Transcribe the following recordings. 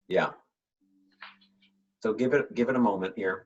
Yeah. So give it a moment here.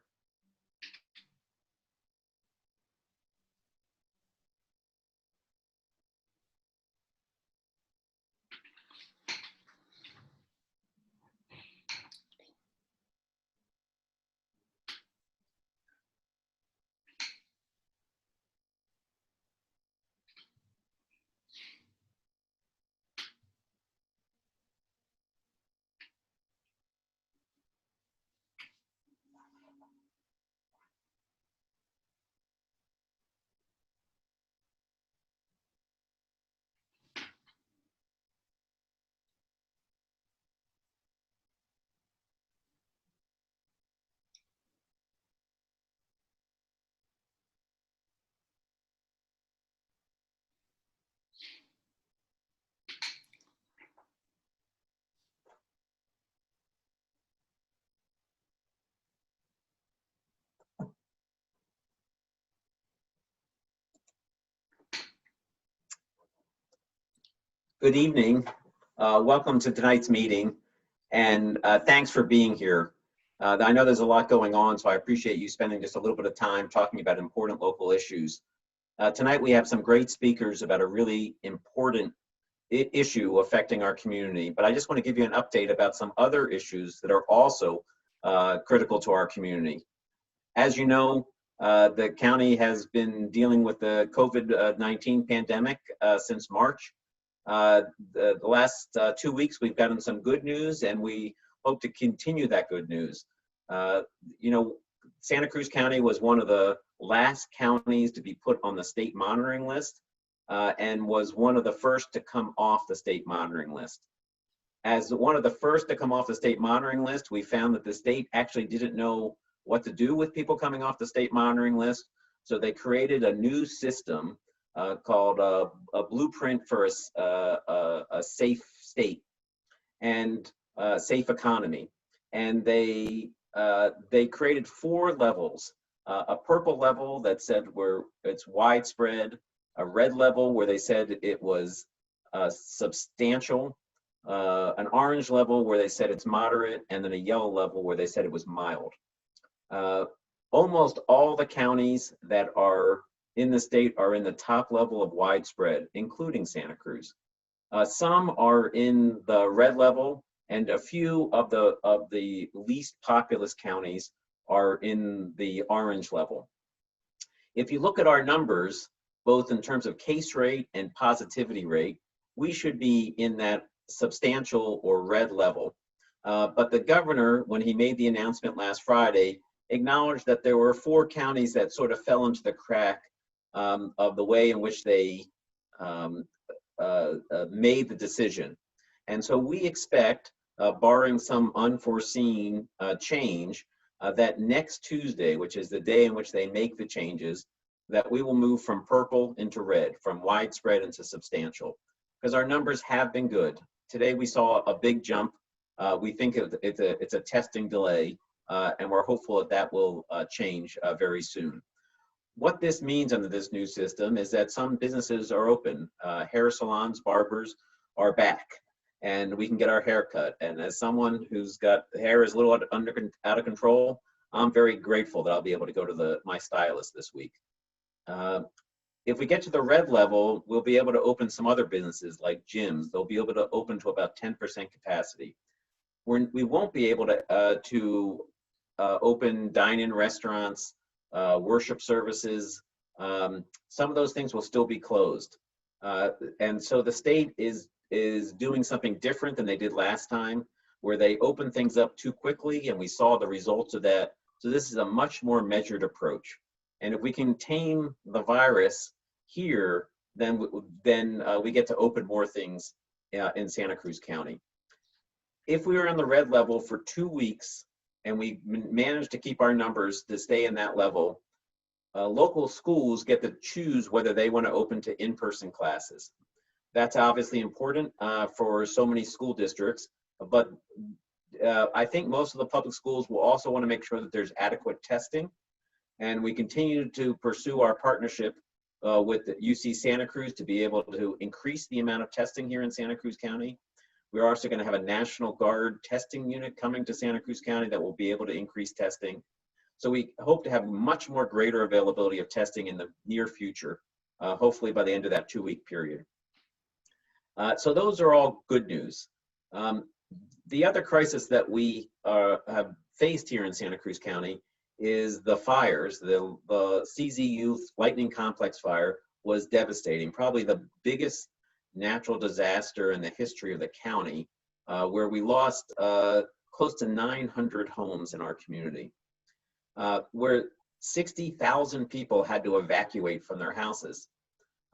Good evening. Welcome to tonight's meeting, and thanks for being here. I know there's a lot going on, so I appreciate you spending just a little bit of time talking about important local issues. Tonight we have some great speakers about a really important issue affecting our community, but I just want to give you an update about some other issues that are also critical to our community. As you know, the county has been dealing with the COVID-19 pandemic since March. The last 2 weeks, we've gotten some good news, and we hope to continue that good news. You know, Santa Cruz County was one of the last counties to be put on the state monitoring list, and was one of the first to come off the state monitoring list. As one of the first to come off the state monitoring list, we found that the state actually didn't know what to do with people coming off the state monitoring list, so they created a new system called a blueprint for a safe state and safe economy. And they created 4 levels: a purple level that said it's widespread, a red level where they said it was substantial, an orange level where they said it's moderate, and then a yellow level where they said it was mild. Almost all the counties that are in the state are in the top level of widespread, including Santa Cruz. Some are in the red level, and a few of the least populous counties are in the orange level. If you look at our numbers, both in terms of case rate and positivity rate, we should be in that substantial or red level. But the governor, when he made the announcement last Friday, acknowledged that there were 4 counties that sort of fell into the crack of the way in which they made the decision. And so we expect, barring some unforeseen change, that next Tuesday, which is the day in which they make the changes, that we will move from purple into red, from widespread into substantial, because our numbers have been good. Today we saw a big jump. We think it's a testing delay, and we're hopeful that that will change very soon. What this means under this new system is that some businesses are open. Hair salons, barbers are back, and we can get our hair cut. And as someone who's got hair is a little out of control, I'm very grateful that I'll be able to go to my stylist this week. If we get to the red level, we'll be able to open some other businesses like gyms. They'll be able to open to about 10% capacity. We won't be able to open dine-in restaurants, worship services. Some of those things will still be closed. And so the state is doing something different than they did last time, where they opened things up too quickly, and we saw the results of that. So this is a much more measured approach. And if we can tame the virus here, then we get to open more things in Santa Cruz County. If we were on the red level for 2 weeks and we manage to keep our numbers to stay in that level, local schools get to choose whether they want to open to in-person classes. That's obviously important for so many school districts, but I think most of the public schools will also want to make sure that there's adequate testing. And we continue to pursue our partnership with the UC Santa Cruz to be able to increase the amount of testing here in Santa Cruz County. We're also going to have a National Guard testing unit coming to Santa Cruz County that will be able to increase testing. So we hope to have much more greater availability of testing in the near future, hopefully by the end of that 2-week period. So those are all good news. The other crisis that we have faced here in Santa Cruz County is the fires. The CZU Lightning Complex fire was devastating, probably the biggest natural disaster in the history of the county, where we lost close to 900 homes in our community, where 60,000 people had to evacuate from their houses.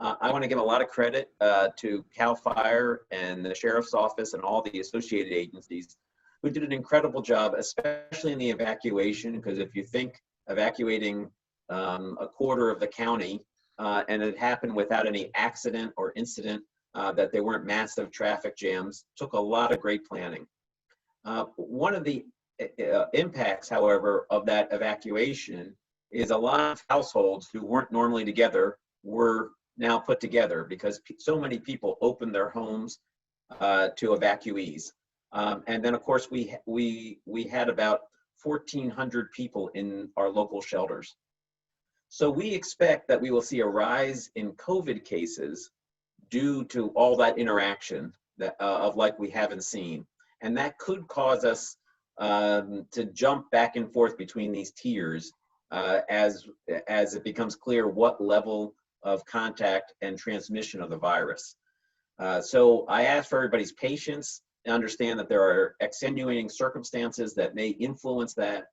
I want to give a lot of credit to CAL FIRE and the Sheriff's Office and all the associated agencies who did an incredible job, especially in the evacuation, because if you think evacuating a quarter of the county and it happened without any accident or incident, that there weren't massive traffic jams, took a lot of great planning. One of the impacts, however, of that evacuation is a lot of households who weren't normally together were now put together because so many people opened their homes to evacuees. And then, of course, we had about 1,400 people in our local shelters. So we expect that we will see a rise in COVID cases due to all that interaction that, of like we haven't seen. And that could cause us to jump back and forth between these tiers as it becomes clear what level of contact and transmission of the virus. So I ask for everybody's patience and understand that there are extenuating circumstances that may influence that,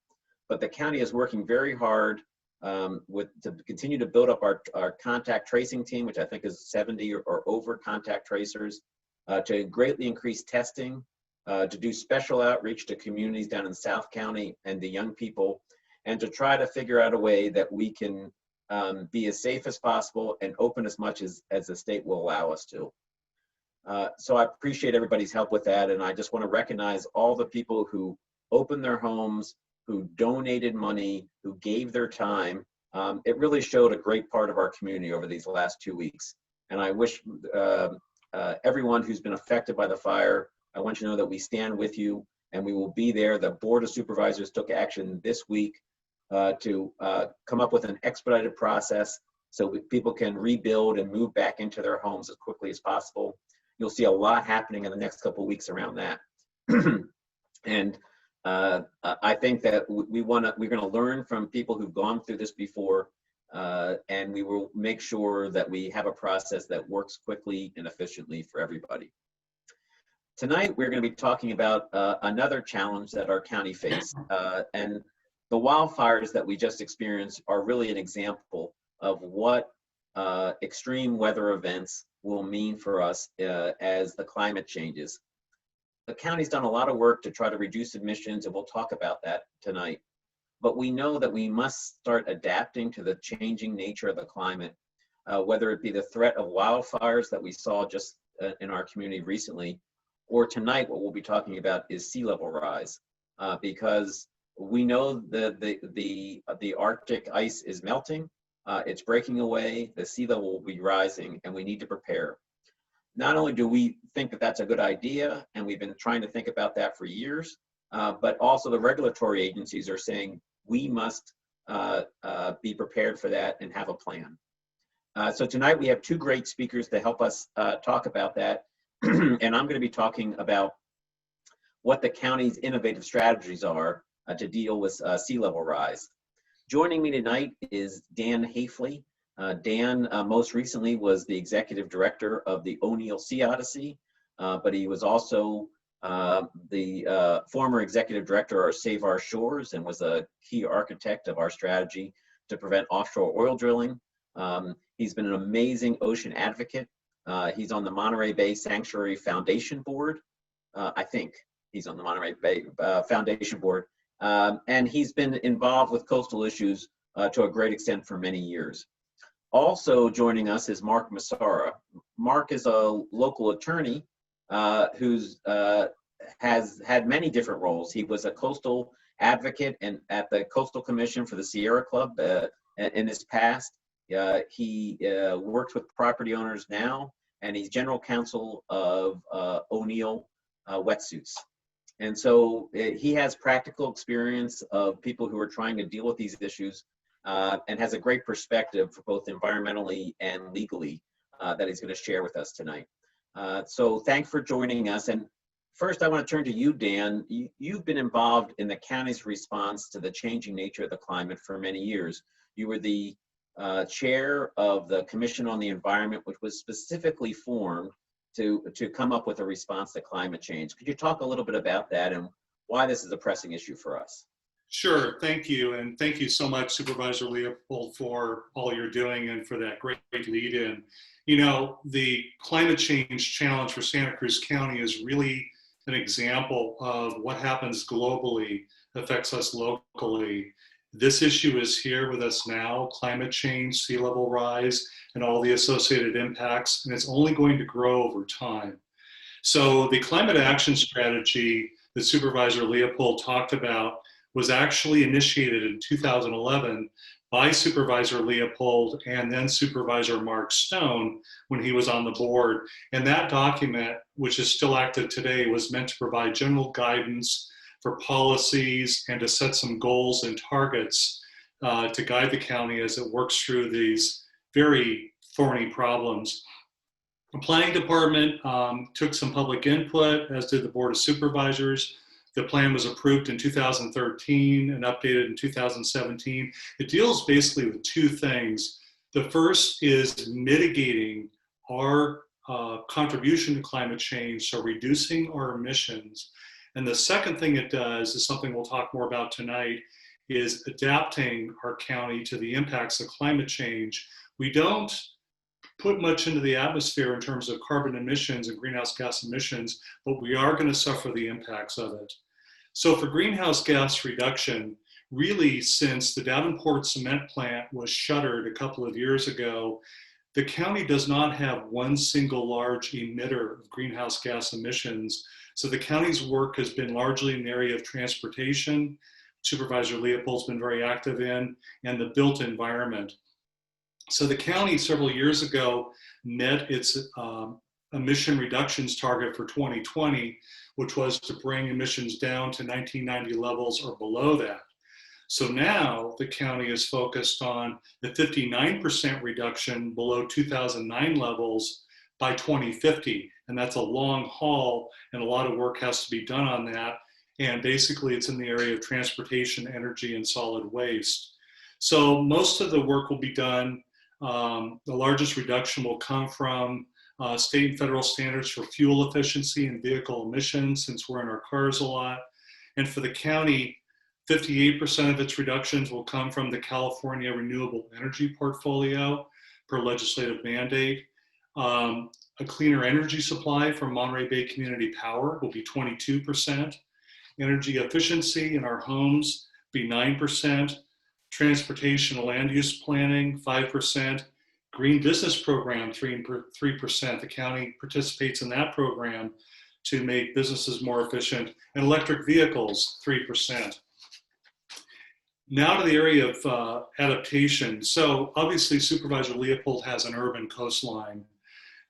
but the county is working very hard to continue to build up our contact tracing team, which I think is 70 or over contact tracers, to greatly increase testing, to do special outreach to communities down in South County and the young people, and to try to figure out a way that we can be as safe as possible and open as much as the state will allow us to. So I appreciate everybody's help with that, and I just want to recognize all the people who opened their homes, who donated money, who gave their time. It really showed a great part of our community over these last 2 weeks. And I wish everyone who's been affected by the fire, I want you to know that we stand with you and we will be there. The Board of Supervisors took action this week to come up with an expedited process so people can rebuild and move back into their homes as quickly as possible. You'll see a lot happening in the next couple of weeks around that. And I think that we're going to learn from people who've gone through this before, and we will make sure that we have a process that works quickly and efficiently for everybody. Tonight, we're going to be talking about another challenge that our county faced, and the wildfires that we just experienced are really an example of what extreme weather events will mean for us as the climate changes. The county's done a lot of work to try to reduce emissions, and we'll talk about that tonight. But we know that we must start adapting to the changing nature of the climate, whether it be the threat of wildfires that we saw just in our community recently, or tonight what we'll be talking about is sea level rise, because we know that the Arctic ice is melting, it's breaking away, the sea level will be rising, and we need to prepare. Not only do we think that that's a good idea, and we've been trying to think about that for years, but also the regulatory agencies are saying we must be prepared for that and have a plan. So tonight we have two great speakers to help us talk about that. And I'm going to be talking about what the county's innovative strategies are to deal with sea level rise. Joining me tonight is Dan Haifley. Dan most recently was the executive director of the O'Neill Sea Odyssey, but he was also the former executive director of Save Our Shores and was a key architect of our strategy to prevent offshore oil drilling. He's been an amazing ocean advocate. He's on the Monterey Bay Sanctuary Foundation Board. I think he's on the Monterey Bay Foundation Board. And he's been involved with coastal issues to a great extent for many years. Also joining us is Mark Massara. Mark is a local attorney who's has had many different roles. He was a coastal advocate and at the Coastal Commission for the Sierra Club in his past. He works with property owners now, and he's general counsel of O'Neill wetsuits. And so he has practical experience of people who are trying to deal with these issues and has a great perspective for both environmentally and legally that he's going to share with us tonight. So thanks for joining us. And first, I want to turn to you, Dan. You've been involved in the county's response to the changing nature of the climate for many years. You were the chair of the Commission on the Environment, which was specifically formed to come up with a response to climate change. Could you talk a little bit about that and why this is a pressing issue for us? Sure, thank you. And thank you so much, Supervisor Leopold, for all you're doing and for that great lead in. You know, the climate change challenge for Santa Cruz County is really an example of what happens globally affects us locally. This issue is here with us now, climate change, sea level rise, and all the associated impacts, and it's only going to grow over time. So the climate action strategy that Supervisor Leopold talked about was actually initiated in 2011 by Supervisor Leopold and then Supervisor Mark Stone when he was on the board. And that document, which is still active today, was meant to provide general guidance for policies and to set some goals and targets to guide the county as it works through these very thorny problems. The planning department took some public input, as did the Board of Supervisors. The plan was approved in 2013 and updated in 2017. It deals basically with two things. The first is mitigating our contribution to climate change, so reducing our emissions. And the second thing it does is something we'll talk more about tonight, is adapting our county to the impacts of climate change. We don't put much into the atmosphere in terms of carbon emissions and greenhouse gas emissions, but we are going to suffer the impacts of it. So for greenhouse gas reduction, really since the Davenport cement plant was shuttered a couple of years ago, the county does not have one single large emitter of greenhouse gas emissions. So the county's work has been largely in the area of transportation, Supervisor Leopold's been very active in, and the built environment. So the county several years ago met its emission reductions target for 2020, which was to bring emissions down to 1990 levels or below that. So now the county is focused on the 59% reduction below 2009 levels by 2050. And that's a long haul and a lot of work has to be done on that. And basically it's in the area of transportation, energy, and solid waste. So most of the work will be done. The largest reduction will come from state and federal standards for fuel efficiency and vehicle emissions, since we're in our cars a lot. And for the county, 58% of its reductions will come from the California Renewable Energy Portfolio per legislative mandate. A cleaner energy supply from Monterey Bay Community Power will be 22%. Energy efficiency in our homes be 9%. Transportation and land use planning, 5%. Green Business Program, 3%. The county participates in that program to make businesses more efficient. And electric vehicles, 3%. Now to the area of adaptation. So obviously Supervisor Leopold has an urban coastline.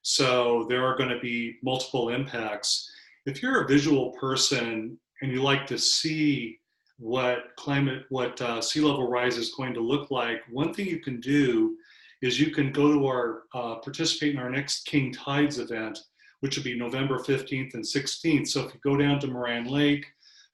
So there are going to be multiple impacts. If you're a visual person and you like to see what sea level rise is going to look like, one thing you can do is you can go to our, participate in our next King Tides event, which will be November 15th and 16th. So if you go down to Moran Lake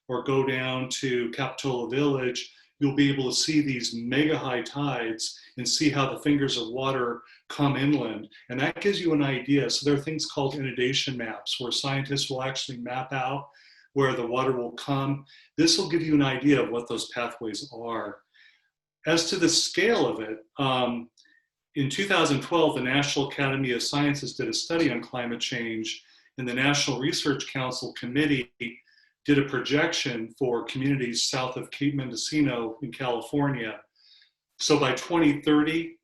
or go down to Capitola Village, you'll be able to see these mega high tides and see how the fingers of water come inland. And that gives you an idea. So there are things called inundation maps where scientists will actually map out where the water will come. This will give you an idea of what those pathways are. As to the scale of it, in 2012, the National Academy of Sciences did a study on climate change, and the National Research Council Committee did a projection for communities south of Cape Mendocino in California. So by 2030,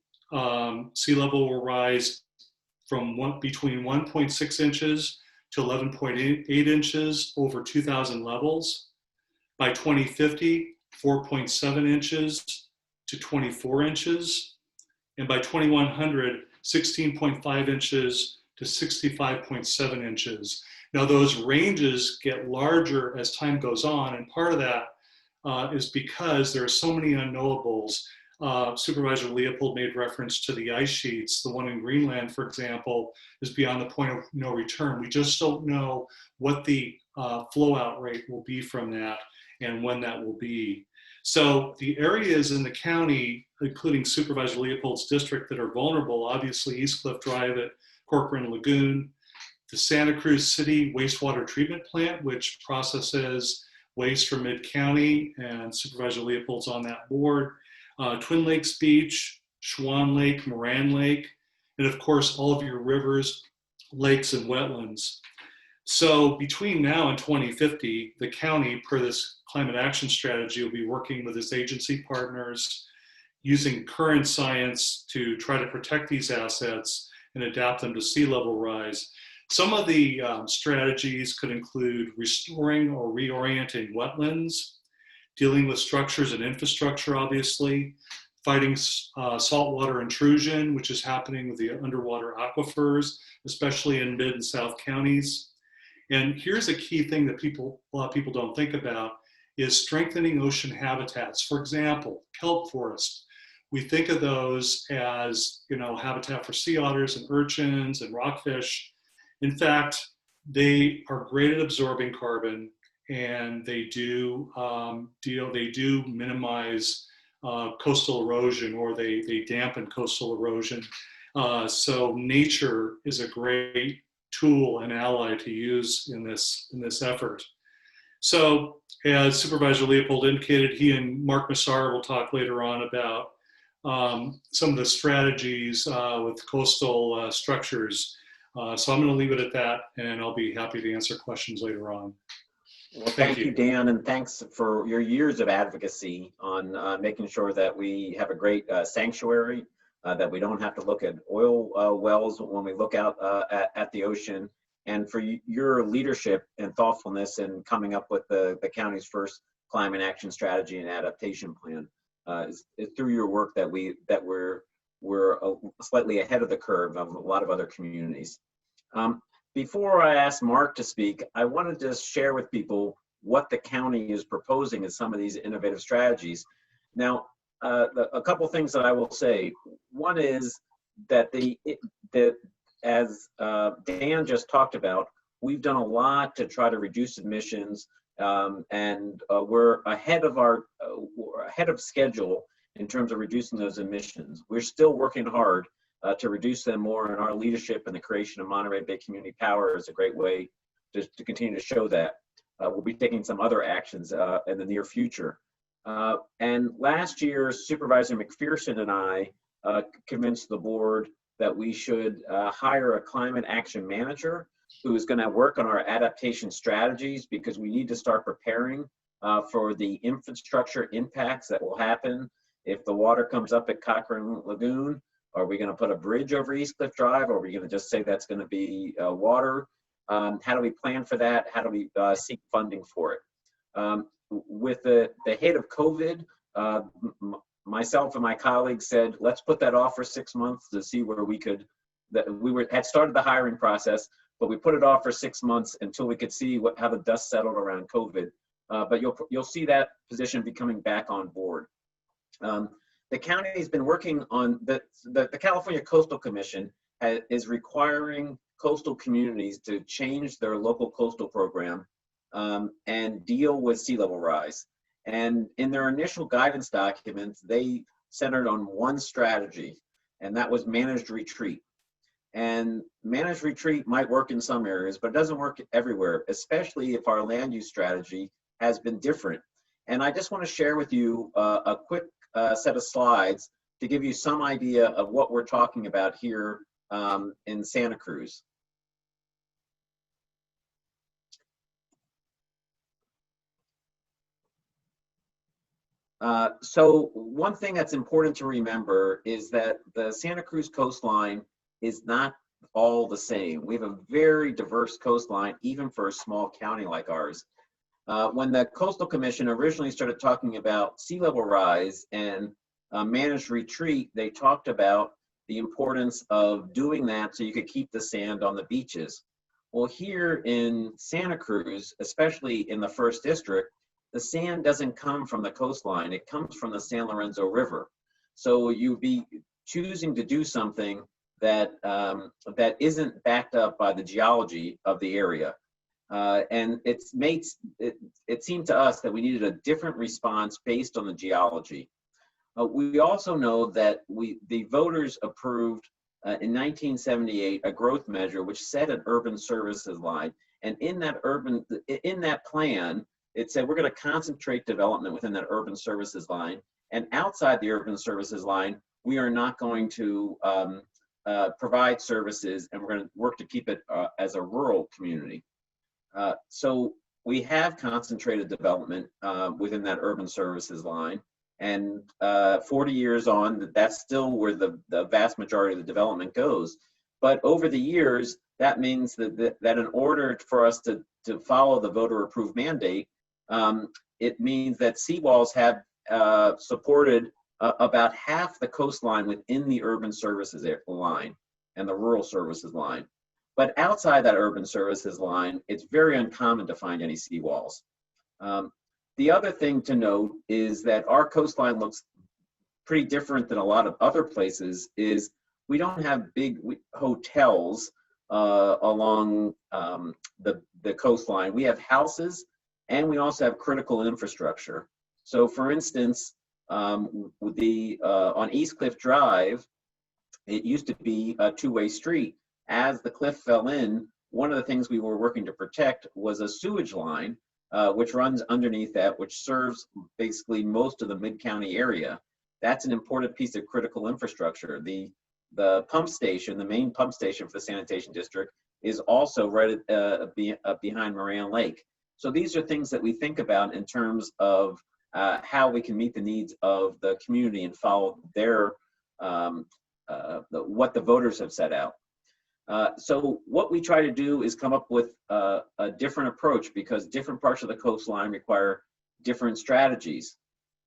sea level will rise from between 1.6 inches to 11.8 inches over 2000 levels. By 2050, 4.7 inches to 24 inches. And by 2100, 16.5 inches to 65.7 inches. Now those ranges get larger as time goes on, and part of that is because there are so many unknowables. Supervisor Leopold made reference to the ice sheets. The one in Greenland, for example, is beyond the point of no return. We just don't know what the flow out rate will be from that and when that will be. So the areas in the county, including Supervisor Leopold's district, that are vulnerable, obviously East Cliff Drive at Corcoran Lagoon, the Santa Cruz City wastewater treatment plant, which processes waste from mid-county, and Supervisor Leopold's on that board, Twin Lakes Beach, Schwan Lake, Moran Lake, and of course all of your rivers, lakes, and wetlands. So between now and 2050, the county, per this climate action strategy, will be working with its agency partners, using current science to try to protect these assets and adapt them to sea level rise. Some of the strategies could include restoring or reorienting wetlands, dealing with structures and infrastructure, obviously, fighting saltwater intrusion, which is happening with the underwater aquifers, especially in mid and south counties. And here's a key thing that a lot of people don't think about, is strengthening ocean habitats. For example, kelp forest. We think of those as, habitat for sea otters and urchins and rockfish. In fact, they are great at absorbing carbon, and they do minimize coastal erosion, or they dampen coastal erosion. So nature is a great tool and ally to use in this effort. So as Supervisor Leopold indicated, he and Mark Massara will talk later on about some of the strategies with coastal structures. So I'm going to leave it at that, and I'll be happy to answer questions later on. Well, thank you, Dan, and thanks for your years of advocacy on making sure that we have a great sanctuary, that we don't have to look at oil wells when we look out at the ocean, and for your leadership and thoughtfulness in coming up with the county's first climate action strategy and adaptation plan. It's through your work that we're slightly ahead of the curve of a lot of other communities. Before I ask Mark to speak, I wanted to share with people what the county is proposing as some of these innovative strategies. Now, a couple things that I will say. One is that as Dan just talked about, we've done a lot to try to reduce emissions, and we're ahead of schedule in terms of reducing those emissions. We're still working hard to reduce them more, and our leadership and the creation of Monterey Bay Community Power is a great way to continue to show that. We'll be taking some other actions in the near future. And last year, Supervisor McPherson and I convinced the board that we should hire a climate action manager who is going to work on our adaptation strategies, because we need to start preparing for the infrastructure impacts that will happen if the water comes up at Cochrane Lagoon. Are we going to put a bridge over East Cliff Drive, or are we going to just say that's going to be water? How do we plan for that? How do we seek funding for it? With the hit of COVID, myself and my colleagues said, let's put that off for 6 months to see where we could, had started the hiring process, but we put it off for 6 months until we could see how the dust settled around COVID. But you'll see that position be coming back on board. The county has been working on the California Coastal Commission is requiring coastal communities to change their local coastal program and deal with sea level rise. And in their initial guidance documents, they centered on one strategy, and that was managed retreat. And managed retreat might work in some areas, but it doesn't work everywhere, especially if our land use strategy has been different. And I just want to share with you a quick set of slides to give you some idea of what we're talking about here in Santa Cruz. So one thing that's important to remember is that the Santa Cruz coastline is not all the same. We have a very diverse coastline, even for a small county like ours. When the Coastal Commission originally started talking about sea level rise and managed retreat, they talked about the importance of doing that so you could keep the sand on the beaches. Well, here in Santa Cruz, especially in the first district, the sand doesn't come from the coastline. It comes from the San Lorenzo River. So you'd be choosing to do something that that isn't backed up by the geology of the area. And it seemed to us that we needed a different response based on the geology. We also know that the voters approved in 1978 a growth measure which set an urban services line, and in that plan it said we're going to concentrate development within that urban services line, and outside the urban services line we are not going to provide services, and we're going to work to keep it as a rural community. So we have concentrated development within that urban services line. And 40 years on, that's still where the vast majority of the development goes. But over the years, that means that in order for us to follow the voter-approved mandate, it means that seawalls have supported about half the coastline within the urban services line and the rural services line. But outside that urban services line, it's very uncommon to find any seawalls. The other thing to note is that our coastline looks pretty different than a lot of other places. Is we don't have big hotels along the coastline. We have houses, and we also have critical infrastructure. So for instance, on East Cliff Drive, it used to be a two-way street. As the cliff fell in, one of the things we were working to protect was a sewage line, which runs underneath that, which serves basically most of the mid-county area. That's an important piece of critical infrastructure. The pump station, the main pump station for the sanitation district, is also right behind Moran Lake. So these are things that we think about in terms of how we can meet the needs of the community and follow their what the voters have set out. So what we try to do is come up with a different approach, because different parts of the coastline require different strategies.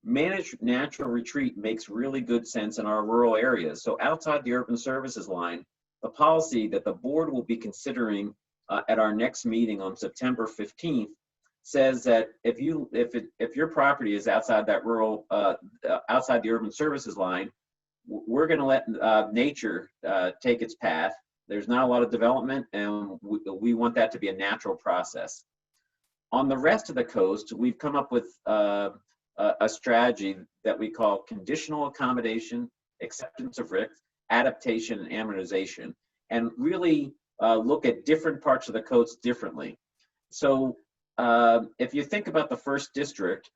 Managed natural retreat makes really good sense in our rural areas. So outside the urban services line, the policy that the board will be considering at our next meeting on September 15th says that if your property is outside that rural, outside the urban services line, we're going to let nature take its path. There's not a lot of development, and we want that to be a natural process. On the rest of the coast, we've come up with a strategy that we call conditional accommodation, acceptance of risk, adaptation, and amortization, and really look at different parts of the coast differently. So if you think about the first district,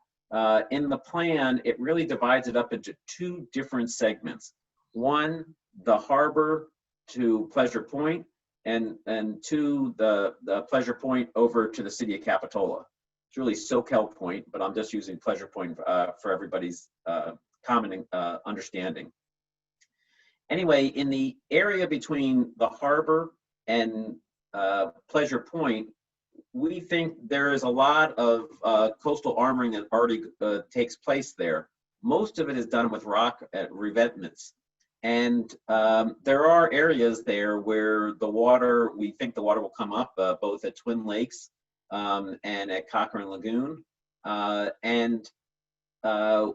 in the plan, it really divides it up into two different segments. One, the harbor to Pleasure Point, and two, the Pleasure Point over to the city of Capitola. It's really SoCal Point, but I'm just using Pleasure Point for everybody's common understanding. Anyway, in the area between the harbor and Pleasure Point, we think there is a lot of coastal armoring that already takes place there. Most of it is done with rock revetments. And there are areas there where the water, we think the water will come up both at Twin Lakes and at Cochrane Lagoon. And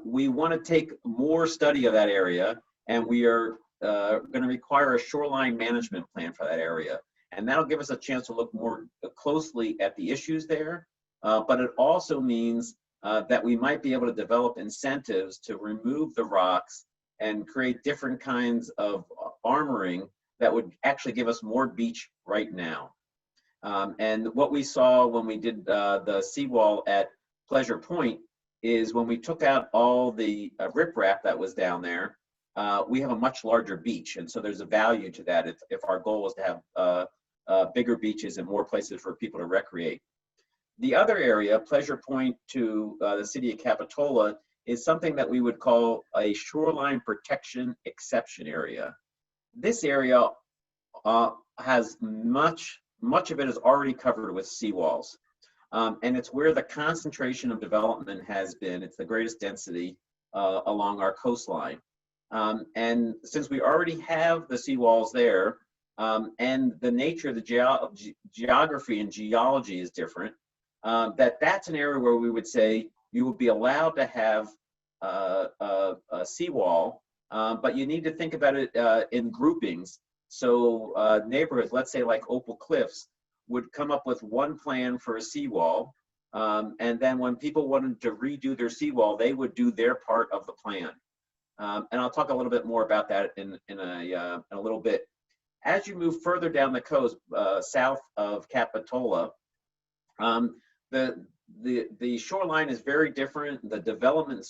we want to take more study of that area, and we are going to require a shoreline management plan for that area. And that'll give us a chance to look more closely at the issues there. But it also means that we might be able to develop incentives to remove the rocks and create different kinds of armoring that would actually give us more beach right now. And what we saw when we did the seawall at Pleasure Point is when we took out all the riprap that was down there, we have a much larger beach. And so there's a value to that if our goal is to have bigger beaches and more places for people to recreate. The other area, Pleasure Point to the city of Capitola, is something that we would call a shoreline protection exception area. This area has much of it is already covered with seawalls. And it's where the concentration of development has been. It's the greatest density along our coastline. And since we already have the seawalls there, and the nature of the geography and geology is different, that's an area where we would say you would be allowed to have a seawall, but you need to think about it in groupings. So neighborhoods, let's say like Opal Cliffs, would come up with one plan for a seawall, and then when people wanted to redo their seawall, they would do their part of the plan. And I'll talk a little bit more about that in a little bit. As you move further down the coast, south of Capitola, the shoreline is very different. The development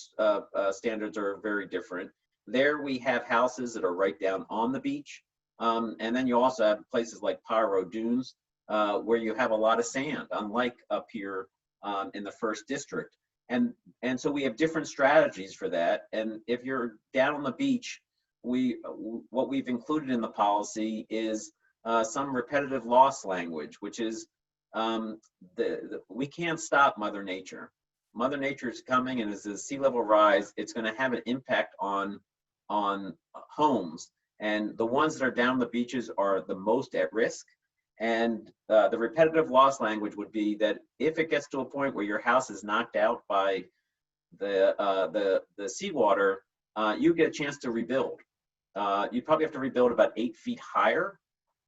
standards are very different. There we have houses that are right down on the beach. And then you also have places like Pyro Dunes, where you have a lot of sand, unlike up here in the first district. And so we have different strategies for that. And if you're down on the beach, what we've included in the policy is some repetitive loss language, which is we can't stop Mother Nature. Mother Nature is coming, and as the sea level rise, it's going to have an impact on homes. And the ones that are down the beaches are the most at risk. And the repetitive loss language would be that if it gets to a point where your house is knocked out by the seawater, you get a chance to rebuild. You probably have to rebuild about 8 feet higher.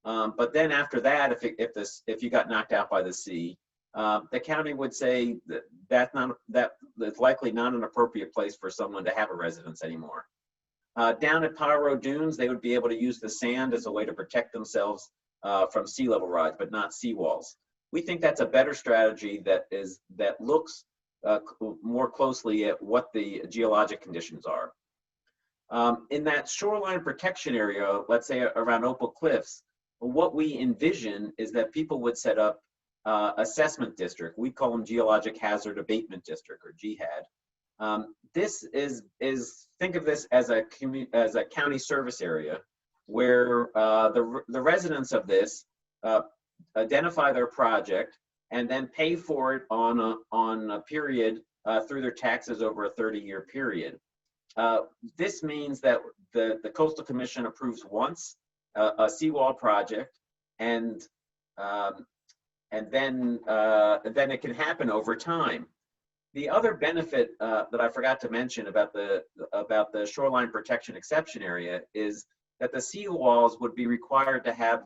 But then after that, if you got knocked out by the sea, the county would say that's likely not an appropriate place for someone to have a residence anymore. Down at Pyro Dunes, they would be able to use the sand as a way to protect themselves from sea level rise, but not seawalls. We think that's a better strategy that looks more closely at what the geologic conditions are. In that shoreline protection area, let's say around Opal Cliffs, what we envision is that people would set up assessment district. We call them Geologic Hazard Abatement District, or GHAD. This is think of this as a county service area where the residents of this identify their project and then pay for it on a period through their taxes over a 30-year period. This means that the Coastal Commission approves once a seawall project, and then it can happen over time. The other benefit that I forgot to mention about the shoreline protection exception area is that the seawalls would be required to have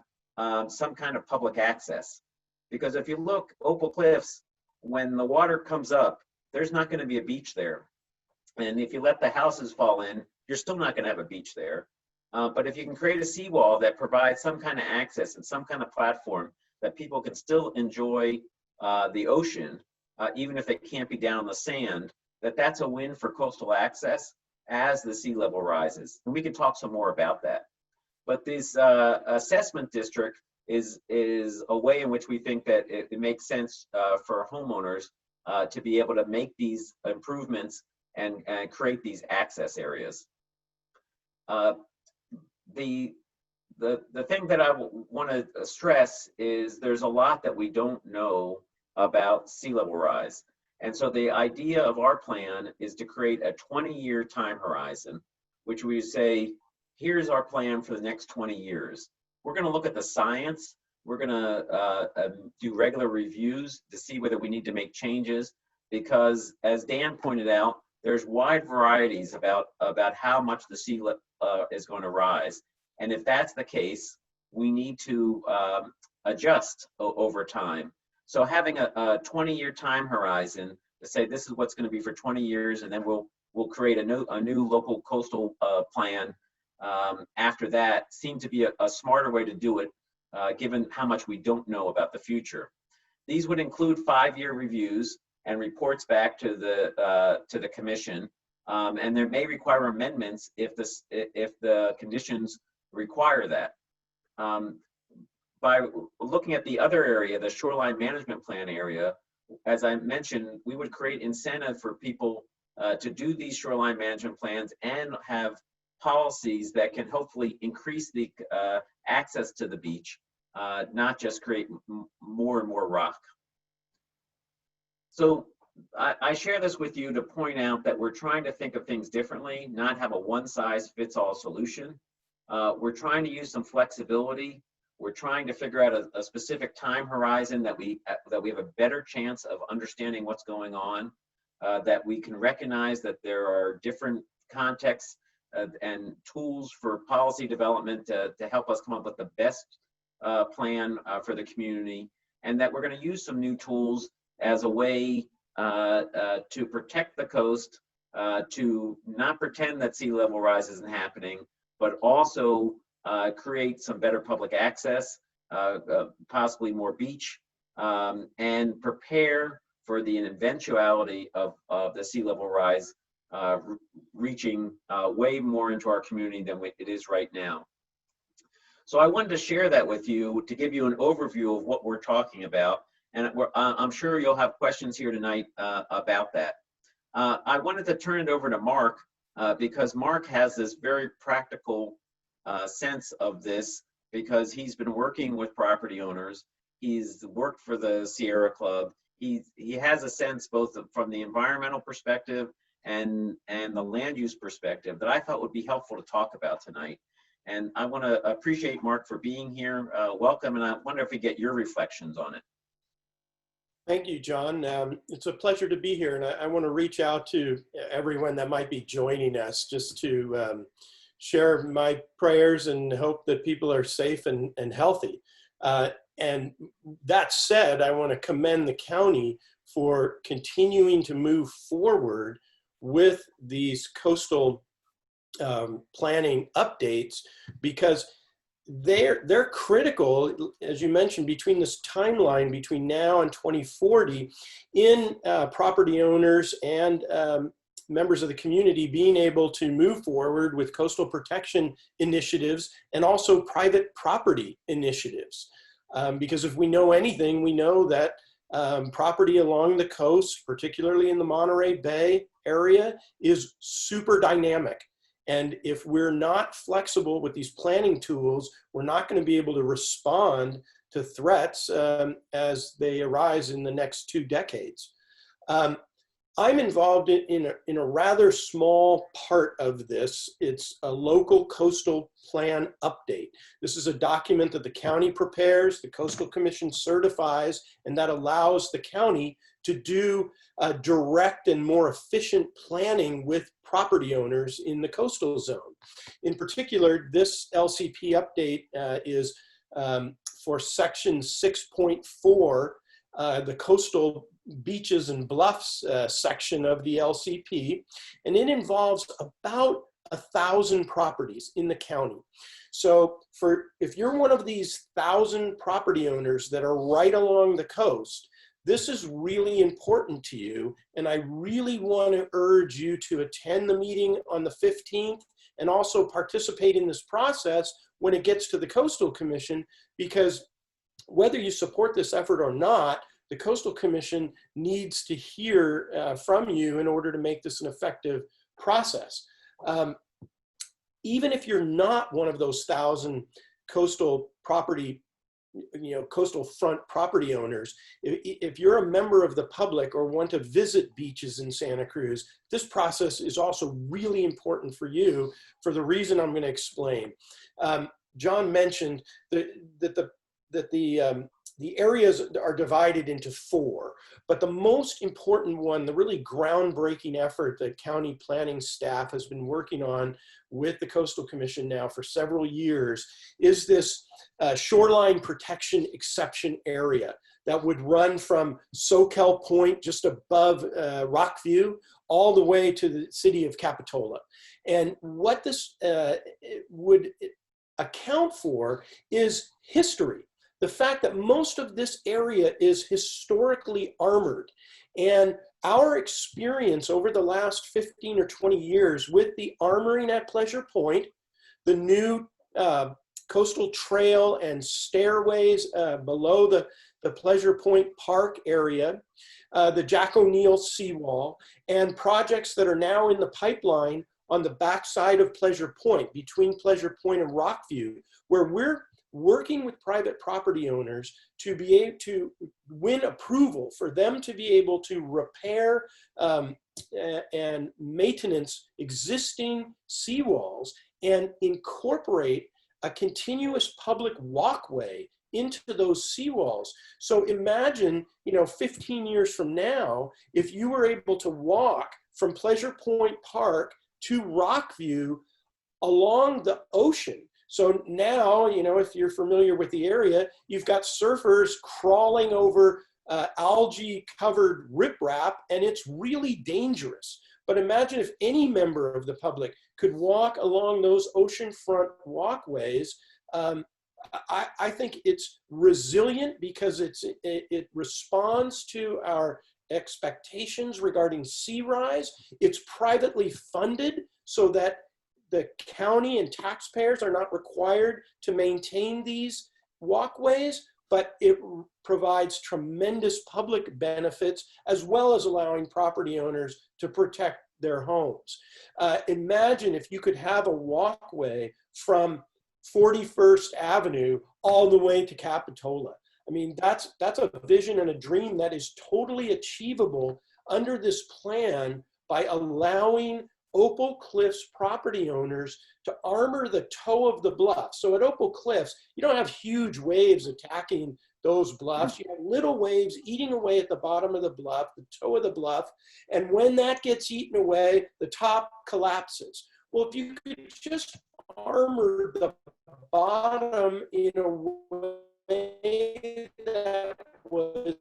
some kind of public access. Because if you look, Opal Cliffs, when the water comes up, there's not going to be a beach there. And if you let the houses fall in, you're still not going to have a beach there. But if you can create a seawall that provides some kind of access and some kind of platform that people can still enjoy the ocean, even if they can't be down on the sand, that's a win for coastal access as the sea level rises. And we can talk some more about that. But this assessment district is a way in which we think that it makes sense for homeowners to be able to make these improvements and create these access areas. The thing that I want to stress is there's a lot that we don't know about sea level rise. And so the idea of our plan is to create a 20-year time horizon, which we say, here's our plan for the next 20 years. We're going to look at the science. We're going to do regular reviews to see whether we need to make changes, because as Dan pointed out, there's wide varieties about how much the sea is going to rise. And if that's the case, we need to adjust over time. So having a 20-year time horizon to say this is what's going to be for 20 years, and then we'll create a new local coastal plan after that seemed to be a smarter way to do it, given how much we don't know about the future. These would include 5-year reviews and reports back to the commission, and there may require amendments if the conditions require that. By looking at the other area, the shoreline management plan area, as I mentioned, we would create incentive for people to do these shoreline management plans and have policies that can hopefully increase the access to the beach, not just create more and more rock. So I share this with you to point out that we're trying to think of things differently, not have a one-size-fits-all solution. We're trying to use some flexibility. We're trying to figure out a specific time horizon that we have a better chance of understanding what's going on, that we can recognize that there are different contexts and tools for policy development to help us come up with the best plan for the community, and that we're going to use some new tools as a way to protect the coast, to not pretend that sea level rise isn't happening, but also create some better public access, possibly more beach, and prepare for the eventuality of the sea level rise reaching way more into our community than it is right now. So I wanted to share that with you to give you an overview of what we're talking about. And I'm sure you'll have questions here tonight about that. I wanted to turn it over to Mark because Mark has this very practical sense of this, because he's been working with property owners. He's worked for the Sierra Club. He has a sense both from the environmental perspective and the land use perspective that I thought would be helpful to talk about tonight. And I want to appreciate Mark for being here. Welcome, and I wonder if we get your reflections on it. Thank you, John. It's a pleasure to be here, and I want to reach out to everyone that might be joining us just to share my prayers and hope that people are safe and healthy. And that said, I want to commend the county for continuing to move forward with these coastal planning updates, because they're critical, as you mentioned, between this timeline between now and 2040 in property owners and members of the community being able to move forward with coastal protection initiatives and also private property initiatives. Because if we know anything, we know that property along the coast, particularly in the Monterey Bay area, is super dynamic. And if we're not flexible with these planning tools, we're not going to be able to respond to threats as they arise in the next 2 decades. I'm involved in a rather small part of this. It's a local coastal plan update. This is a document that the county prepares, the Coastal Commission certifies, and that allows the county to do direct and more efficient planning with property owners in the coastal zone. In particular, this LCP update is for section 6.4, the coastal beaches and bluffs section of the LCP, and it involves about 1,000 properties in the county. So if you're one of these 1,000 property owners that are right along the coast, this is really important to you, and I really want to urge you to attend the meeting on the 15th and also participate in this process when it gets to the Coastal Commission, because whether you support this effort or not, the Coastal Commission needs to hear from you in order to make this an effective process. Even if you're not one of those 1,000 coastal property, coastal front property owners, if you're a member of the public or want to visit beaches in Santa Cruz, this process is also really important for you for the reason I'm going to explain. John mentioned that the areas are divided into 4, but the most important one, the really groundbreaking effort that county planning staff has been working on with the Coastal Commission now for several years, is this shoreline protection exception area that would run from Soquel Point just above Rockview all the way to the city of Capitola. And what this would account for is history. The fact that most of this area is historically armored, and our experience over the last 15 or 20 years with the armoring at Pleasure Point, the new coastal trail and stairways below the Pleasure Point Park area, the Jack O'Neill seawall, and projects that are now in the pipeline on the backside of Pleasure Point, between Pleasure Point and Rockview, where we're working with private property owners to be able to win approval for them to be able to repair and maintenance existing seawalls and incorporate a continuous public walkway into those seawalls. So imagine, 15 years from now, if you were able to walk from Pleasure Point Park to Rockview along the ocean. So now, if you're familiar with the area, you've got surfers crawling over algae-covered riprap, and it's really dangerous. But imagine if any member of the public could walk along those oceanfront walkways. I think it's resilient because it responds to our expectations regarding sea rise. It's privately funded so that the county and taxpayers are not required to maintain these walkways, but it provides tremendous public benefits as well as allowing property owners to protect their homes. Imagine if you could have a walkway from 41st Avenue all the way to Capitola. I mean, that's a vision and a dream that is totally achievable under this plan by allowing Opal Cliffs property owners to armor the toe of the bluff. So at Opal Cliffs, you don't have huge waves attacking those bluffs. You have little waves eating away at the bottom of the bluff, the toe of the bluff. And when that gets eaten away, the top collapses. Well, if you could just armor the bottom in a way that was,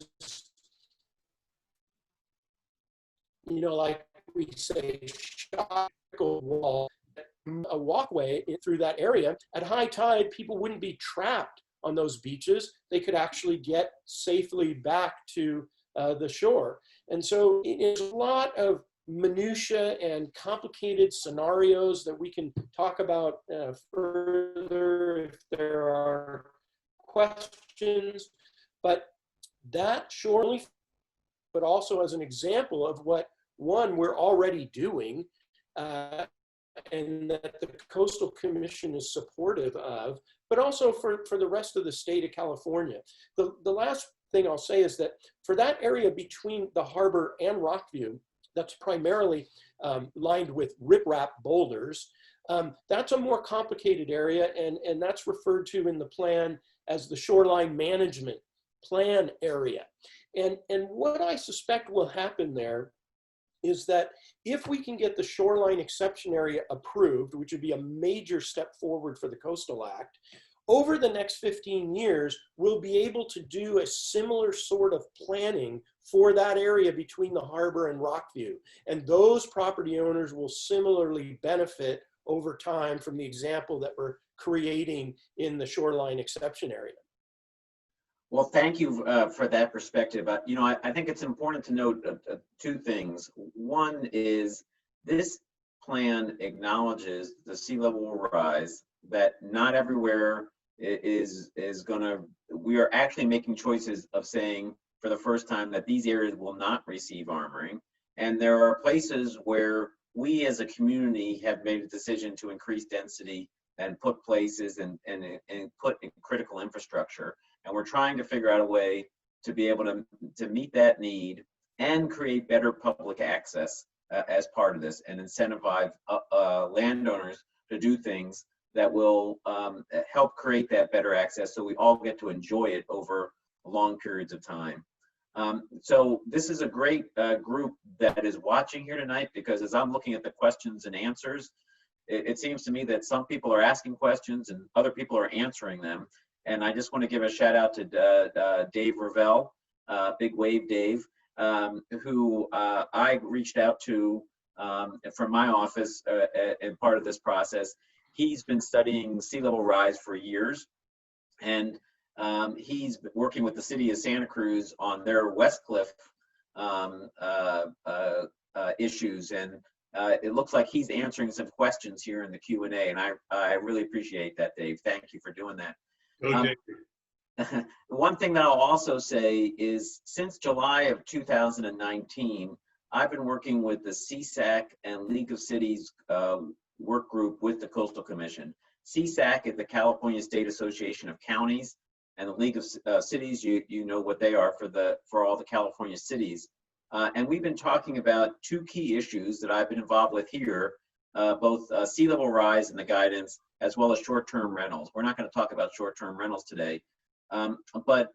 like we say, shot wall, a walkway through that area. At high tide, people wouldn't be trapped on those beaches. They could actually get safely back to the shore. And so it's a lot of minutia and complicated scenarios that we can talk about further if there are questions. But that surely, but also as an example of what, one, we're already doing, and that the Coastal Commission is supportive of, but also for the rest of the state of California. The last thing I'll say is that for that area between the harbor and Rockview, that's primarily lined with riprap boulders, that's a more complicated area, and that's referred to in the plan as the shoreline management plan area. And what I suspect will happen there is that if we can get the shoreline exception area approved, which would be a major step forward for the Coastal Act, over the next 15 years, we'll be able to do a similar sort of planning for that area between the harbor and Rockview. And those property owners will similarly benefit over time from the example that we're creating in the shoreline exception area. Well, thank you for that perspective. I think it's important to note two things. One is this plan acknowledges the sea level rise, that not everywhere is gonna, we are actually making choices of saying for the first time that these areas will not receive armoring. And there are places where we as a community have made a decision to increase density and put places and put in critical infrastructure. And we're trying to figure out a way to be able to meet that need and create better public access as part of this, and incentivize landowners to do things that will help create that better access so we all get to enjoy it over long periods of time. So this is a great group that is watching here tonight, because as I'm looking at the questions and answers, it seems to me that some people are asking questions and other people are answering them. And I just want to give a shout out to Dave Ravel, Big Wave Dave, who I reached out to from my office and part of this process. He's been studying sea level rise for years, and he's been working with the city of Santa Cruz on their West Cliff issues. And it looks like he's answering some questions here in the Q&A, and I really appreciate that, Dave. Thank you for doing that. One thing that I'll also say is, since July of 2019, I've been working with the CSAC and League of Cities work group with the Coastal Commission. CSAC is the California State Association of Counties, and the League of Cities, you know what they are for all the California cities. And we've been talking about two key issues that I've been involved with here both sea level rise and the guidance, as well as short-term rentals. We're not going to talk about short-term rentals today, but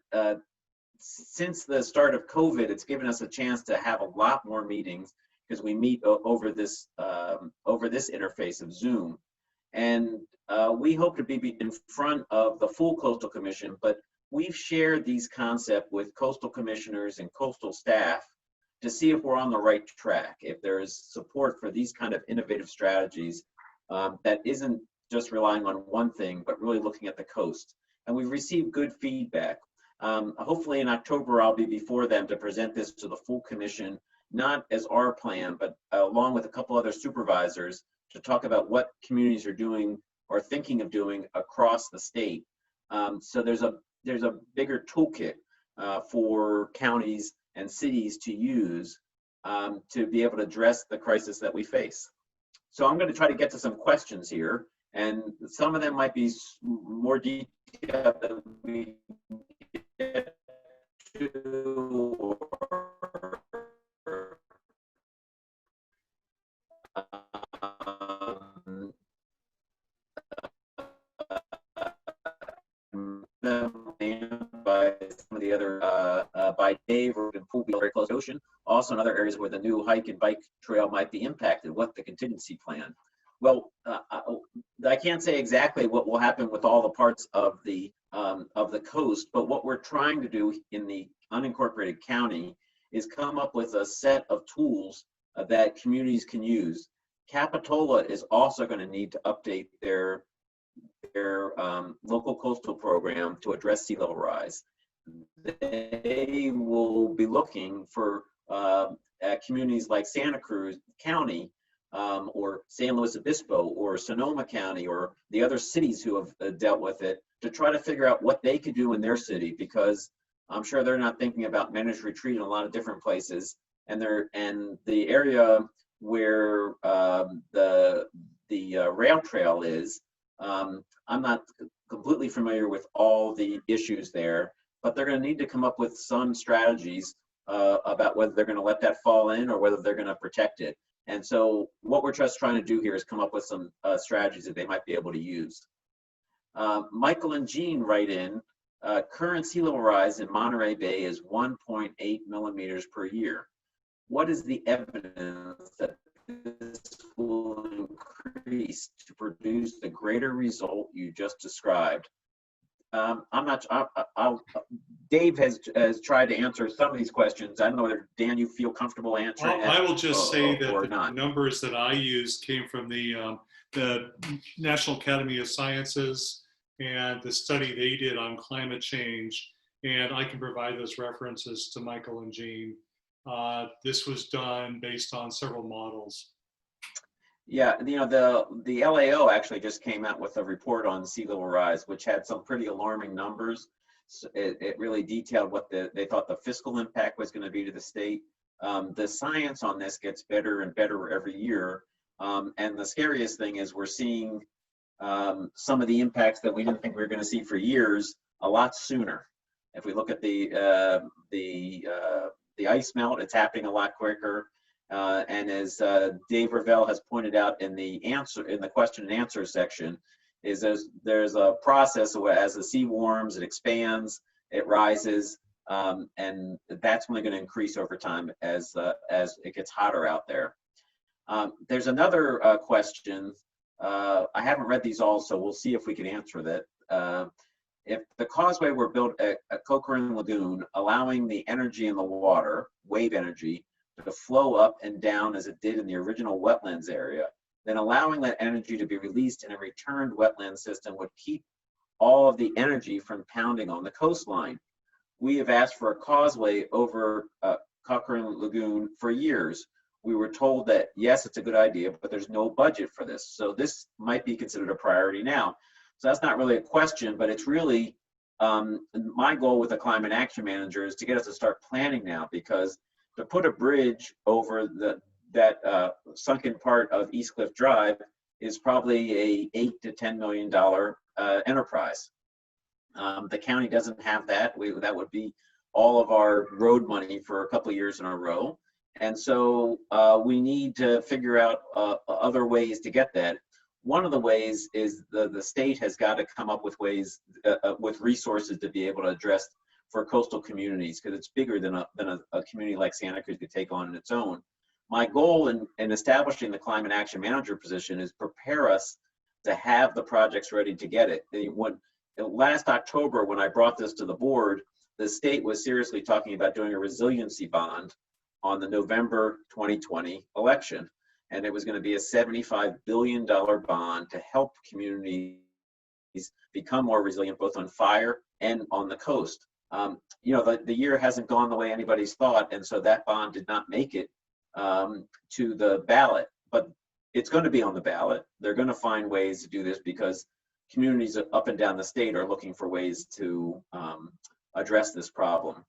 since the start of COVID, it's given us a chance to have a lot more meetings because we meet over this interface of Zoom, and we hope to be in front of the full Coastal Commission. But we've shared these concepts with coastal commissioners and coastal staff to see if we're on the right track, if there is support for these kind of innovative strategies that isn't just relying on one thing, but really looking at the coast. And we've received good feedback. Hopefully in October, I'll be before them to present this to the full commission, not as our plan, but along with a couple other supervisors to talk about what communities are doing or thinking of doing across the state. So there's a bigger toolkit for counties and cities to use to be able to address the crisis that we face. So I'm going to try to get to some questions here, and some of them might be more detailed than we get to. By some of the other, by Dave or pool be very close to the ocean. Also in other areas where the new hike and bike trail might be impacted, what the contingency plan. Well, I can't say exactly what will happen with all the parts of the coast, but what we're trying to do in the unincorporated county is come up with a set of tools that communities can use. Capitola is also going to need to update their local coastal program to address sea level rise. They will be looking for communities like Santa Cruz County or San Luis Obispo or Sonoma County or the other cities who have dealt with it to try to figure out what they could do in their city, because I'm sure they're not thinking about managed retreat in a lot of different places. And the area where the rail trail is, I'm not completely familiar with all the issues there, but they're going to need to come up with some strategies about whether they're going to let that fall in or whether they're going to protect it. And so what we're just trying to do here is come up with some strategies that they might be able to use. Michael and Jean write in, current sea level rise in Monterey Bay is 1.8 millimeters per year. What is the evidence that this will increase to produce the greater result you just described? Dave has tried to answer some of these questions. I don't know whether, Dan, you feel comfortable answering I will just say that the not. numbers that I used came from the National Academy of Sciences and the study they did on climate change. And I can provide those references to Michael and Jean. This was done based on several models. Yeah, you know, the LAO actually just came out with a report on sea level rise, which had some pretty alarming numbers. So it really detailed what they thought the fiscal impact was going to be to the state. The science on this gets better and better every year. And the scariest thing is we're seeing some of the impacts that we didn't think we were going to see for years a lot sooner. If we look at the ice melt, it's happening a lot quicker. And as Dave Ravel has pointed out in the question and answer section, is there's a process where as the sea warms, it expands, it rises, and that's only going to increase over time as it gets hotter out there. There's another question. I haven't read these all, so we'll see if we can answer that. If the causeway were built at Cochran Lagoon, allowing the energy in the water, wave energy, to flow up and down as it did in the original wetlands area, then allowing that energy to be released in a returned wetland system would keep all of the energy from pounding on the coastline. We have asked for a causeway over Cochran Lagoon for years. We were told that, yes, it's a good idea, but there's no budget for this. So this might be considered a priority now. So that's not really a question, but it's really my goal with the climate action manager is to get us to start planning now, because to put a bridge over that sunken part of East Cliff Drive is probably a $8 to $10 million enterprise. The county doesn't have that. That would be all of our road money for a couple of years in a row. And so we need to figure out other ways to get that. One of the ways is the state has got to come up with ways, with resources to be able to address for coastal communities, because it's bigger than a community like Santa Cruz could take on its own. My goal in establishing the Climate Action Manager position is prepare us to have the projects ready to get it. Last October, when I brought this to the board, the state was seriously talking about doing a resiliency bond on the November 2020 election. And it was going to be a $75 billion bond to help communities become more resilient, both on fire and on the coast. You know, the year hasn't gone the way anybody's thought, and so that bond did not make it to the ballot. But it's going to be on the ballot. They're going to find ways to do this because communities up and down the state are looking for ways to address this problem.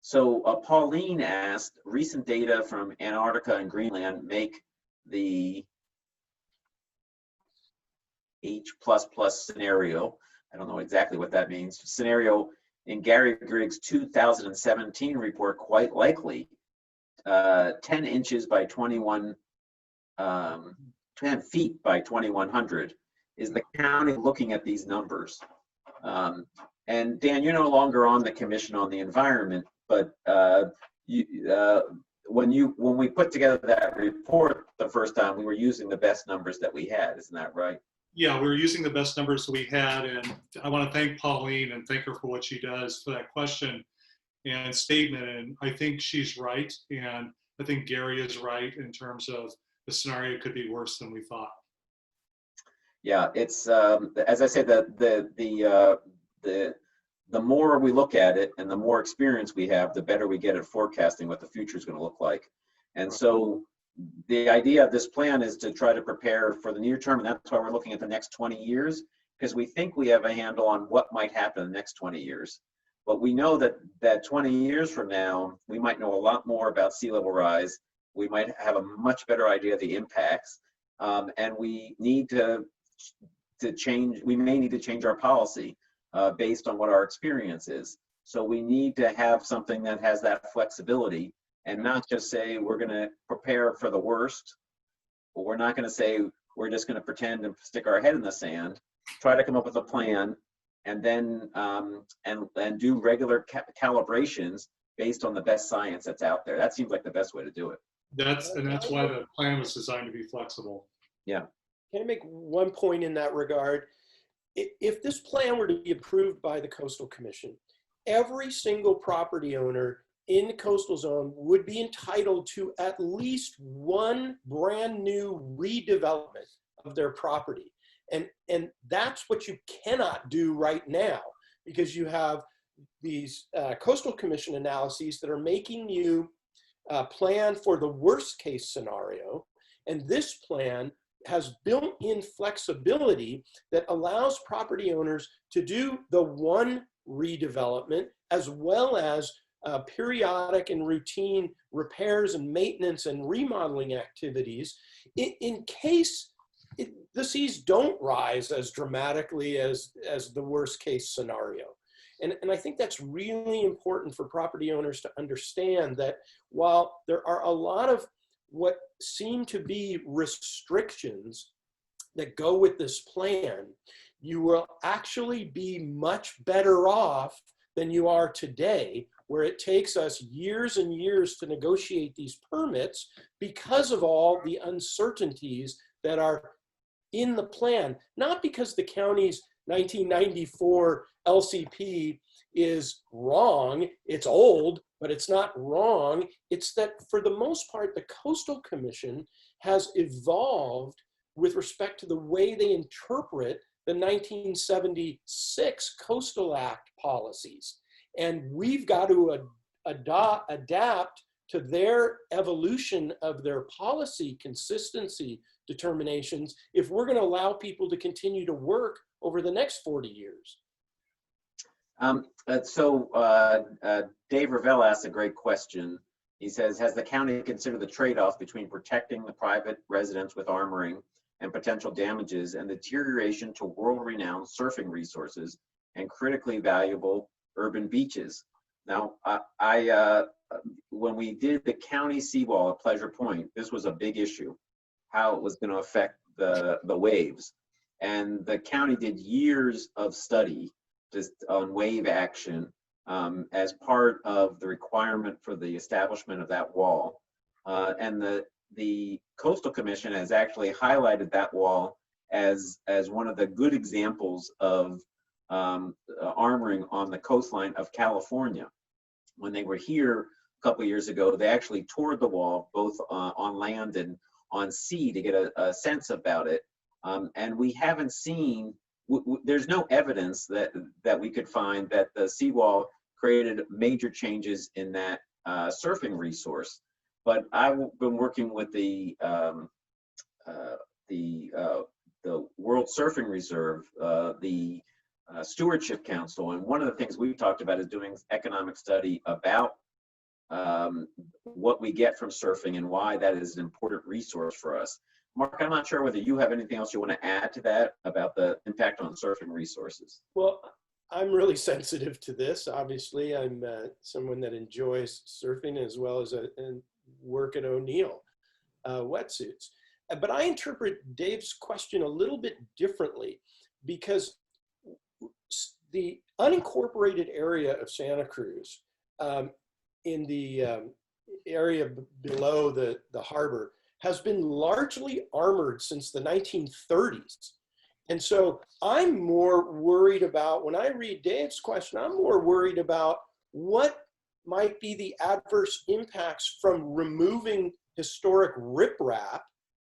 So Pauline asked, recent data from Antarctica and Greenland make the H++ scenario, I don't know exactly what that means, scenario in Gary Griggs' 2017 report quite likely. 10 inches by 10 feet by 2100. Is the county looking at these numbers? And Dan, you're no longer on the Commission on the Environment, but when we put together that report the first time, we were using the best numbers that we had. Isn't that right? Yeah, we were using the best numbers that we had, and I want to thank Pauline and thank her for what she does for that question and statement. And I think she's right, and I think Gary is right in terms of the scenario could be worse than we thought. Yeah, it's as I said, the more we look at it and the more experience we have, the better we get at forecasting what the future is going to look like. And so the idea of this plan is to try to prepare for the near term, and that's why we're looking at the next 20 years, because we think we have a handle on what might happen in the next 20 years. But we know that 20 years from now, we might know a lot more about sea level rise. We might have a much better idea of the impacts, and we need to change. We may need to change our policy based on what our experience is. So we need to have something that has that flexibility, and not just say we're going to prepare for the worst, but we're not going to say we're just going to pretend and stick our head in the sand. Try to come up with a plan, and then and do regular calibrations based on the best science that's out there. That seems like the best way to do it. That's why the plan was designed to be flexible. Yeah. Can I make one point in that regard? If this plan were to be approved by the Coastal Commission, every single property owner in the coastal zone would be entitled to at least one brand new redevelopment of their property. And that's what you cannot do right now, because you have these Coastal Commission analyses that are making you plan for the worst case scenario. And this plan has built-in flexibility that allows property owners to do the one redevelopment, as well as periodic and routine repairs and maintenance and remodeling activities in case the seas don't rise as dramatically as the worst case scenario. And I think that's really important for property owners to understand, that while there are a lot of what seem to be restrictions that go with this plan, you will actually be much better off than you are today, where it takes us years and years to negotiate these permits because of all the uncertainties that are in the plan. Not because the county's 1994 LCP is wrong, it's old, but it's not wrong. It's that for the most part, the Coastal Commission has evolved with respect to the way they interpret the 1976 Coastal Act policies. And we've got to adapt to their evolution of their policy consistency determinations if we're going to allow people to continue to work over the next 40 years. Dave Ravel asked a great question. He says, has the county considered the trade-off between protecting the private residents with armoring and potential damages and the deterioration to world-renowned surfing resources and critically valuable urban beaches? Now, I when we did the county seawall at Pleasure Point, this was a big issue, how it was going to affect the waves. And the county did years of study just on wave action as part of the requirement for the establishment of that wall. And the Coastal Commission has actually highlighted that wall as one of the good examples of armoring on the coastline of California. When they were here a couple of years ago, they actually toured the wall both on land and on sea to get a sense about it. And we haven't seen, there's no evidence that we could find that the seawall created major changes in that surfing resource. But I've been working with the World Surfing Reserve, the Stewardship Council, and one of the things we've talked about is doing economic study about what we get from surfing and why that is an important resource for us. Mark, I'm not sure whether you have anything else you want to add to that about the impact on surfing resources. Well, I'm really sensitive to this. Obviously, I'm someone that enjoys surfing as well as work at O'Neill wetsuits. But I interpret Dave's question a little bit differently, because the unincorporated area of Santa Cruz in the area below the harbor has been largely armored since the 1930s. And so I'm more worried about, when I read Dave's question, I'm more worried about what might be the adverse impacts from removing historic riprap,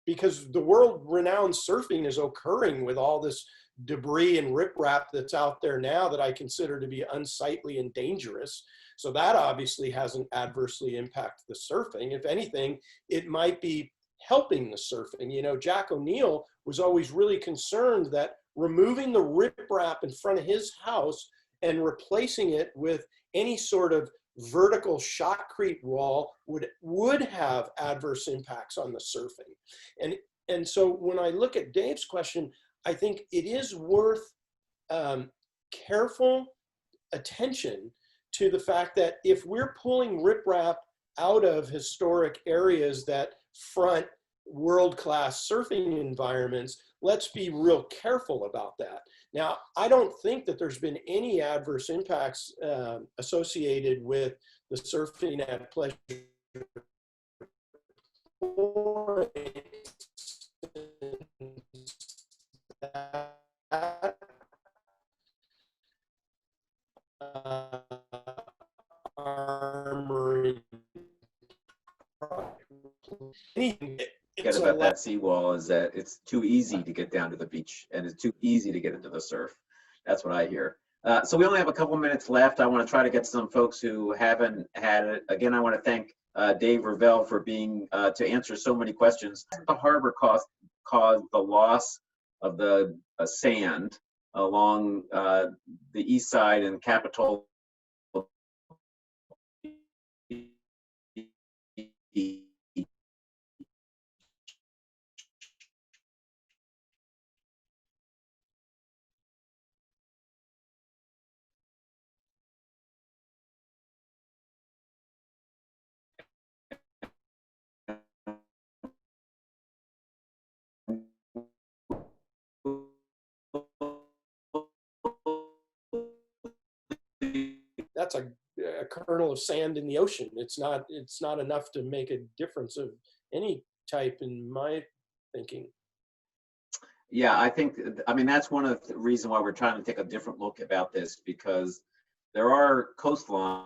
because the world-renowned surfing is occurring with all this debris and riprap that's out there now that I consider to be unsightly and dangerous. So that obviously hasn't adversely impacted the surfing. If anything, it might be helping the surfing. You know, Jack O'Neill was always really concerned that removing the riprap in front of his house and replacing it with any sort of vertical shotcrete wall would have adverse impacts on the surfing. And so when I look at Dave's question, I think it is worth careful attention to the fact that if we're pulling riprap out of historic areas that front world-class surfing environments, let's be real careful about that. Now, I don't think that there's been any adverse impacts associated with the surfing at Pleasure Point. About that seawall is that it's too easy to get down to the beach and it's too easy to get into the surf. That's what I hear. So we only have a couple minutes left. I want to try to get some folks who haven't had it. Again, I want to thank Dave Revell for being to answer so many questions. The harbor caused the loss of the sand along the east side and Capitol. That's a kernel of sand in the ocean. It's not enough to make a difference of any type in my thinking. Yeah, I mean, that's one of the reasons why we're trying to take a different look about this, because there are coastlines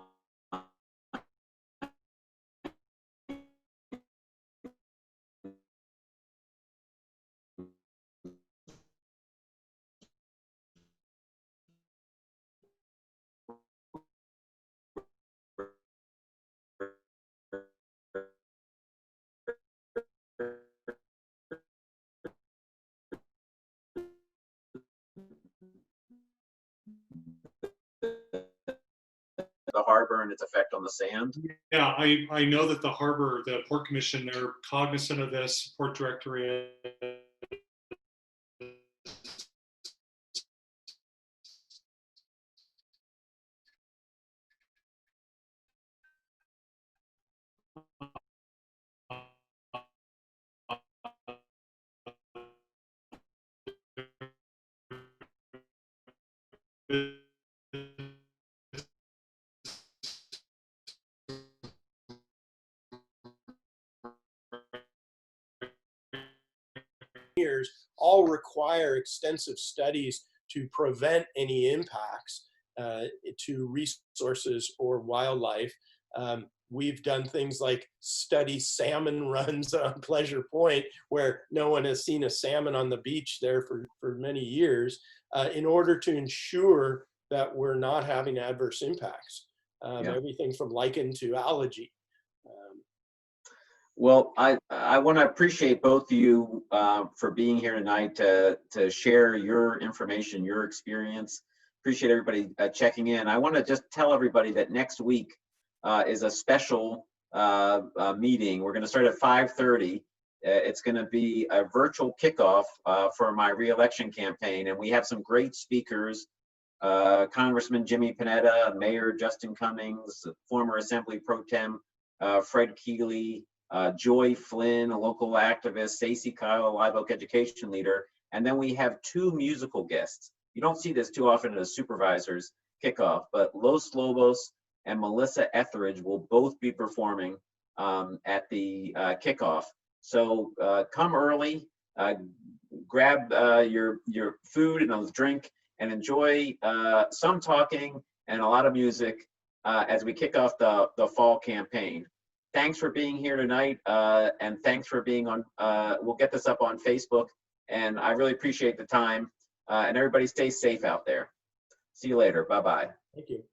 the harbor and its effect on the sand. Yeah, I know that the harbor, the Port Commission, they're cognizant of this. Port Directorate Years all require extensive studies to prevent any impacts to resources or wildlife. We've done things like study salmon runs on Pleasure Point, where no one has seen a salmon on the beach there for many years, in order to ensure that we're not having adverse impacts, everything from lichen to algae. Well, I want to appreciate both of you for being here tonight to share your information, your experience. Appreciate everybody checking in. I want to just tell everybody that next week is a special meeting. We're going to start at 5:30. It's going to be a virtual kickoff for my reelection campaign, and we have some great speakers. Congressman Jimmy Panetta, Mayor Justin Cummings, former Assembly Pro Tem Fred Keeley, Joy Flynn, a local activist, Stacey Kyle, a Live Oak education leader, and then we have 2 musical guests. You don't see this too often at a supervisor's kickoff, but Los Lobos and Melissa Etheridge will both be performing at the kickoff. So come early, grab your food and a drink, and enjoy some talking and a lot of music as we kick off the fall campaign. Thanks for being here tonight, and thanks for being on, we'll get this up on Facebook, and I really appreciate the time, and everybody stay safe out there. See you later, bye-bye. Thank you.